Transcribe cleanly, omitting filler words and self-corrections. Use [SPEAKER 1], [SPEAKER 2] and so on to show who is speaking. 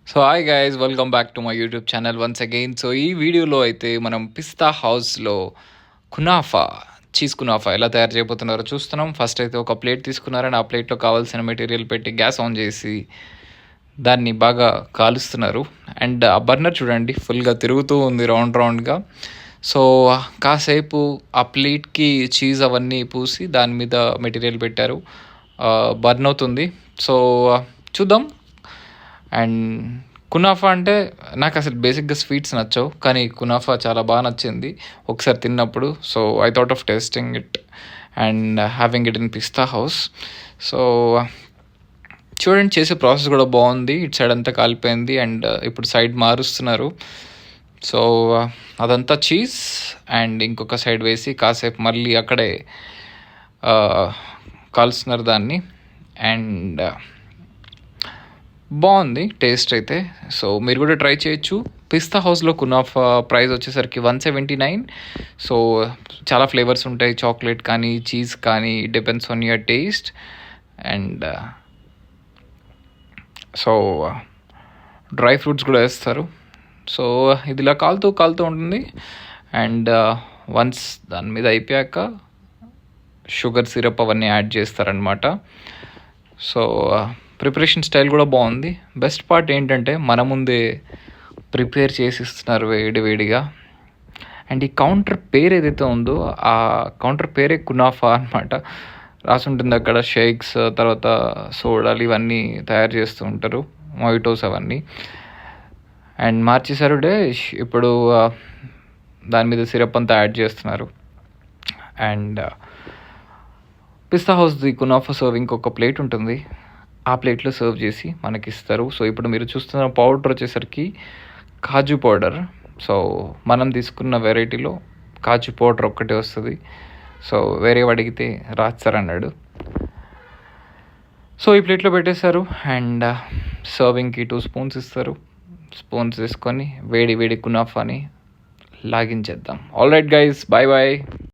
[SPEAKER 1] So hi guys, welcome back to my YouTube channel once again. So ఈ వీడియోలో అయితే మనం పిస్తా హౌస్లో కునాఫా, చీజ్ కునాఫా ఎలా తయారు చేయబోతున్నారో చూస్తున్నాం. ఫస్ట్ అయితే ఒక ప్లేట్ తీసుకున్నారని ఆ ప్లేట్లో కావాల్సిన మెటీరియల్ పెట్టి గ్యాస్ ఆన్ చేసి దాన్ని బాగా కాలుస్తున్నారు. అండ్ ఆ బర్నర్ చూడండి ఫుల్గా తిరుగుతూ ఉంది రౌండ్గా. సో కాసేపు ఆ ప్లేట్కి చీజ్ అవన్నీ పూసి దాని మీద మెటీరియల్ పెట్టారు. బర్న్ అవుతుంది. సో చూద్దాం. అండ్ కునాఫా అంటే నాకు అసలు బేసిక్గా స్వీట్స్ నచ్చవు, కానీ కునాఫా చాలా బాగా నచ్చింది ఒకసారి తిన్నప్పుడు. So I thought of tasting it and having it in pista house. So చూడండి, చేసే ప్రాసెస్ కూడా బాగుంది. ఇటు సైడ్ అంతా కాలిపోయింది అండ్ ఇప్పుడు సైడ్ మారుస్తున్నారు. సో అదంతా చీజ్ అండ్ ఇంకొక సైడ్ వేసి కాసేపు మళ్ళీ అక్కడే కాల్స్తున్నారు దాన్ని. అండ్ బాగుంది టేస్ట్ అయితే. సో మీరు కూడా ట్రై చేయొచ్చు. పిస్తా హౌస్లో కునాఫా ప్రైస్ వచ్చేసరికి 179. సో చాలా ఫ్లేవర్స్ ఉంటాయి, చాక్లెట్ కానీ చీజ్ కానీ, depends on your taste. And so dry fruits కూడా వేస్తారు. సో ఇది ఇలా కాలుతూ ఉంటుంది. అండ్ వన్స్ దాని మీద అయిపోయాక షుగర్ సిరప్ అవన్నీ యాడ్ చేస్తారనమాట. సో ప్రిపరేషన్ స్టైల్ కూడా బాగుంది. బెస్ట్ పార్ట్ ఏంటంటే మన ముందే ప్రిపేర్ చేసి ఇస్తున్నారు వేడిగా. అండ్ ఈ కౌంటర్ పేరు ఏదైతే ఉందో ఆ కౌంటర్ పేరే కునాఫా అనమాట. రాసి ఉంటుంది అక్కడ. షేక్స్, తర్వాత సోడాలు ఇవన్నీ తయారు చేస్తూ ఉంటారు, మొయిటోస్ అవన్నీ. అండ్ మార్చేసారు డిష్. ఇప్పుడు దాని మీద సిరప్ అంతా యాడ్ చేస్తున్నారు. అండ్ పిస్తా హౌస్ది కునాఫా సర్వింగ్ ఒక ప్లేట్ ఉంటుంది, ఆ ప్లేట్లో సర్వ్ చేసి మనకి ఇస్తారు. సో ఇప్పుడు మీరు చూస్తున్న పౌడర్ వచ్చేసరికి కాజు పౌడర్. సో మనం తీసుకున్న వెరైటీలో కాజు పౌడర్ ఒక్కటే వస్తుంది. సో వేరే అడిగితే రాస్తారన్నాడు. సో ఈ ప్లేట్లో పెట్టేశారు అండ్ సర్వింగ్కి 2 స్పూన్స్ ఇస్తారు. స్పూన్స్ తీసుకొని వేడి కునాఫాని లాగించేద్దాం. All right guys, bye.